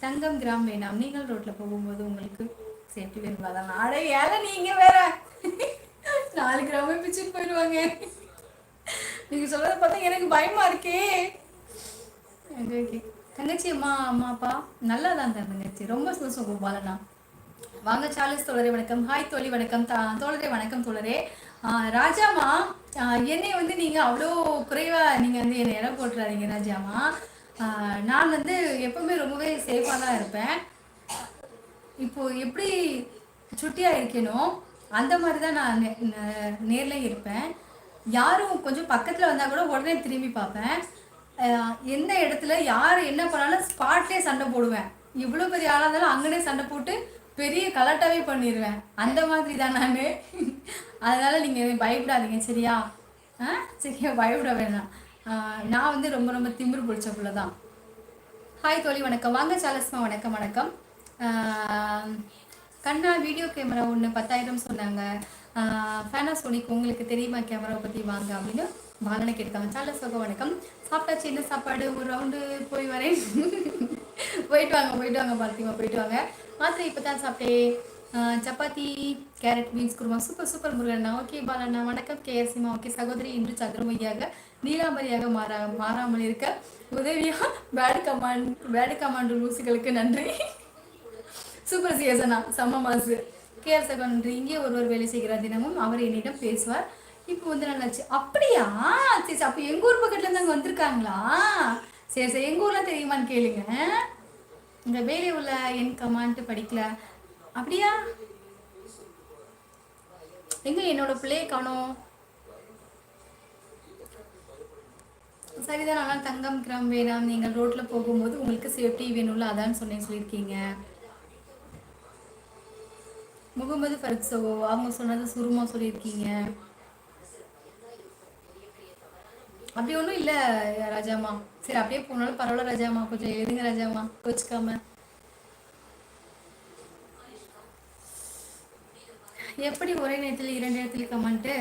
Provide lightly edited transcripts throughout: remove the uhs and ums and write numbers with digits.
தங்கம் gram வேணாம், நீங்கள் ரோட்ல போகும்போது உங்களுக்கு சேஃப்டி வேணும். அதான் நாடே ஏல நீங்க வேற 4 கிராமே பிச்சுட்டு போயிடுவாங்க. நீங்க சொல்றத பார்த்தா எனக்கு பயமா இருக்கே. ஓகே தங்கச்சி அம்மா அம்மா அப்பா நல்லா தான் தங்கச்சி, ரொம்ப சந்தோஷம் கோபாலண்ணா. வாங்க சார்லஸ் தோழரே வணக்கம். ஹாய் தோழி வணக்கம். தோழரே வணக்கம் தோழரே. ராஜாமா, என்னை வந்து நீங்கள் அவ்வளோ குறைவாக நீங்கள் வந்து என்னை இடம் போட்டுறாதீங்க ராஜாமா. நான் வந்து எப்பவுமே ரொம்பவே சேஃபாக தான் இருப்பேன். இப்போ எப்படி சுட்டியாக இருக்கேனோ அந்த மாதிரி தான் நான் நேரில் இருப்பேன். யாரும் கொஞ்சம் பக்கத்தில் வந்தால் கூட உடனே திரும்பி பார்ப்பேன். எந்த இடத்துல யார் என்ன பண்ணாலும் ஸ்பாட்லேயே சண்டை போடுவேன். இவ்வளோ பெரிய ஆளாக இருந்தாலும் அங்கனே சண்டை போட்டு பெரிய கலாட்டாவே பண்ணிடுவேன். அந்த மாதிரி தான் நான். அதனால் நீங்கள் பயப்படாதீங்க சரியா? சரியா, பயப்பட வேணாம். நான் வந்து ரொம்ப ரொம்ப திமிரு பிடிச்ச பிள்ளை தான். ஹாய் தோழி வணக்கம். வாங்க சாலஸ்மா வணக்கம் வணக்கம். கண்ணா வீடியோ கேமரா ஒன்று 10,000 சொன்னாங்க. பேனாசோனிக் உங்களுக்கு தெரியுமா கேமராவை பற்றி வாங்க அப்படின்னு பாலனை கேட்காங்க. சாலஸ்வக வணக்கம். சாப்பிட்டாச்சு, என்ன சாப்பாடு? ஒரு ரவுண்டு போய் வரேன். போயிட்டு வாங்க பார்த்திமா, போயிட்டு வாங்க. மாத்திரை இப்போ தான் சாப்பிட்டேன். Chapati carrot beans kurma. Super முருகண்ணா. ஓகே பாலண்ணா வணக்கம். கேஎஸ்சிமா. ஓகே சகோதரி, இன்று சதுரமையாக நீலாம்பரியாக மாறாமல் இருக்க உதவியா பேடு கமாண்ட் லூசுகளுக்கு நன்றி. சூப்பர் சிஎஸ்ண்ணா, செம்ம மாசு. கேஆர் சகோ நன்றி. இங்கே ஒருவர் வேலை செய்கிறார், தினமும் அவர் என்னிடம் பேசுவார். இப்போ வந்து நல்லாச்சு. அப்படியா? சரி, அப்போ எங்கள் ஊர் பக்கத்துலேருந்து அங்கே வந்திருக்காங்களா? சரி எங்கள் ஊர்லாம் தெரியுமான்னு கேளுங்க. இந்த வேலை உள்ள என் கமாண்ட் படிக்கல. அப்படியா? எங்க என்னோட பிள்ளையை காணோம். சரிதான். ஆனால் தங்கம் கிராம் வேணாம், நீங்கள் ரோட்ல போகும்போது உங்களுக்கு சேஃப்டி வேணும்ல, அதான் சொல்லியிருக்கீங்க. முகமது ஃபர்க்ஸோ அவங்க சொன்னது சுருமா சொல்லியிருக்கீங்க. அப்படி ஒன்றும் இல்லை ராஜாமா. சரி அப்படியே போனாலும் பரவாயில்ல ராஜாமா, கொஞ்சம் எழுதுங்க ராஜாமா, கோச்சுக்காம. எப்படி ஒரே நேரத்தில் 2 இடத்துல கமெண்ட்டு?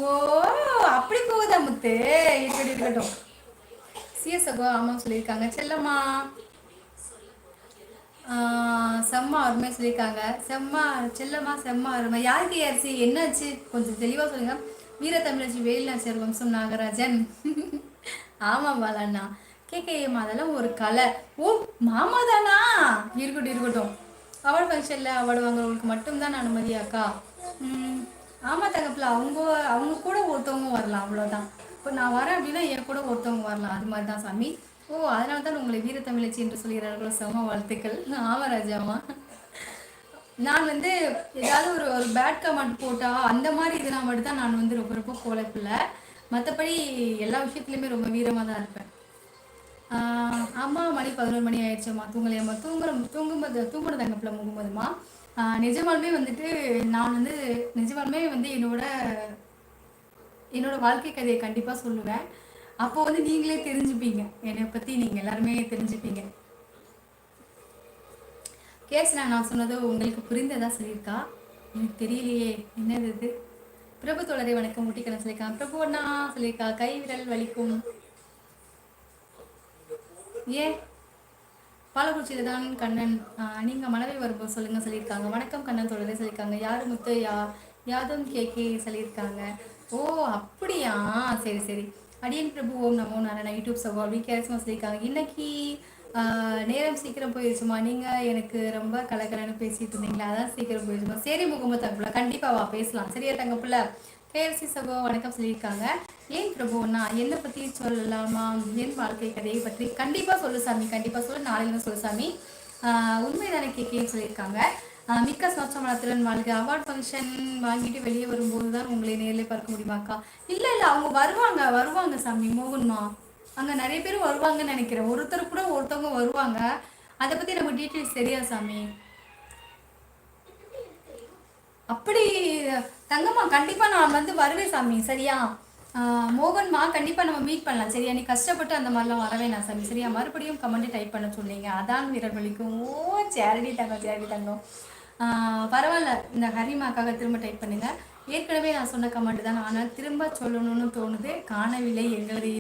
ஓ அப்படி போகுதா முத்து? இருக்கட்டும். சிஎஸ்அகோ ஆமாம் சொல்லியிருக்காங்க. செல்லம்மா செம்ம அருமை சொல்லியிருக்காங்க. செல்லம்மா செம்ம அருமை. யாருக்கு யாரிசி என்னாச்சு கொஞ்சம் தெளிவாக சொல்லுங்க. வீர தமிழச்சி வேலுநாச்சியார் வம்சம் நாகராஜன். ஆமாம் பாலண்ணா. கேட்க அதெல்லாம் ஒரு கலை. ஓ மாமா தானா? இருக்கட்டும். அவார்டு ஃபங்க்ஷனில் அவார்டு வாங்குறவங்களுக்கு மட்டும்தான் அனுமதியாக்கா? ஆமாம் தங்கப்பில் அவங்க கூட ஒருத்தவங்க வரலாம், அவ்வளோதான். இப்போ நான் வரேன் அப்படின்னா என் கூட ஒருத்தவங்க வரலாம், அது மாதிரி தான் சாமி. ஓ அதனால தான் உங்களை வீரத்தமிழச்சி என்று சொல்கிறார்களோ, செம வாழ்த்துக்கள். ஆமாம் ராஜாமா. நான் வந்து ஏதாவது ஒரு பேட் கமெண்ட் போட்டால் அந்த மாதிரி இதெல்லாம் மட்டும் தான் நான் வந்து ரொம்ப கோலப்பில்லை. மற்றபடி எல்லா விஷயத்துலையுமே ரொம்ப வீரமாக தான் இருப்பேன். ஆமாம், மணி 11 மணி ஆயிடுச்சம்மா, தூங்கலையம்மா. தூங்குறது தங்கப்பில் முகமதுமா. நிஜமாலுமே வந்துட்டு நான் வந்து என்னோட வாழ்க்கை கதையை கண்டிப்பாக சொல்லுவேன். அப்போ வந்து நீங்களே தெரிஞ்சுப்பீங்க, என்னை பற்றி நீங்கள் எல்லாருமே தெரிஞ்சுப்பீங்க. நான் சொன்னது உங்களுக்கு புரிந்ததா சொல்லியிருக்கா? எனக்கு தெரியலையே, என்னது இது? பிரபு தோழரை வணக்கம். ஊட்டிக்கணும் சொல்லியிருக்காங்க. பிரபு அண்ணா சொல்லியிருக்கா. கை விரல் வலிக்கும். ஏன் பாலக்குறிச்சியில தான் கண்ணன். நீங்கள் மனதை வரும்போது சொல்லுங்கள் சொல்லியிருக்காங்க. வணக்கம் கண்ணன் தோழரே சொல்லியிருக்காங்க. யார் முத்து யாதும் கேக்கே சொல்லியிருக்காங்க. ஓ அப்படியா, சரி. அடியன் பிரபு ஓம் நமோ நாராயண யூடியூப் சகோ அப்படி கேரசமா சொல்லியிருக்காங்க. இன்னைக்கு நேரம் சீக்கிரம் போயிடுச்சுமா. நீங்கள் எனக்கு ரொம்ப கலகலன்னு பேசிட்டு இருந்தீங்களா, அதான் சீக்கிரம் போயிடுச்சுமா. சரி முகமது தங்கப்புல கண்டிப்பாக வா பேசலாம், சரியா தங்கப்புல? கேஎஃப்சி சகோ வணக்கம் சொல்லியிருக்காங்க. ஏன் பிரபுண்ணா என்னை பற்றி சொல்லலாமா? என் வாழ்க்கை கதையை பற்றி கண்டிப்பாக சொல்லு சாமி, கண்டிப்பாக சொல்லு, நாளையிலும் சொல்லு சாமி. உண்மைதானே கேட்கேன்னு சொல்லியிருக்காங்க. மிக்க சோச்சமலத்துடன் வாழ்க. அவார்ட் ஃபங்க்ஷன் வாங்கிட்டு வெளியே வரும்போது தான் உங்களை நேரில் பார்க்க முடியுமாக்கா? இல்லை அவங்க வருவாங்க சாமி. மோகன்மா அங்கே நிறைய பேர் வருவாங்கன்னு நினைக்கிறேன். ஒருத்தர் கூட ஒருத்தவங்க வருவாங்க. அதை பற்றி நம்ம டீட்டெயில்ஸ் தெரியாது சாமி. அப்படி தங்கம்மா கண்டிப்பாக நான் வந்து வருவேன் சாமி, சரியா? மோகன்மா கண்டிப்பாக நம்ம மீட் பண்ணலாம், சரியா? நீ கஷ்டப்பட்டு அந்த மாதிரிலாம் வரவே நான் சாமி, சரியா? மறுபடியும் கமெண்ட் டைப் பண்ண சொன்னீங்க, அதான் வீரர் வலிக்கும். ஓ சேரடி தங்கம். பரவாயில்ல, இந்த ஹரிமாக்காக திரும்ப டைப் பண்ணுங்க. ஏற்கனவே நான் சொன்ன கமெண்ட் தான், ஆனால் திரும்ப சொல்லணும்னு தோணுது. காணவில்லை எங்களது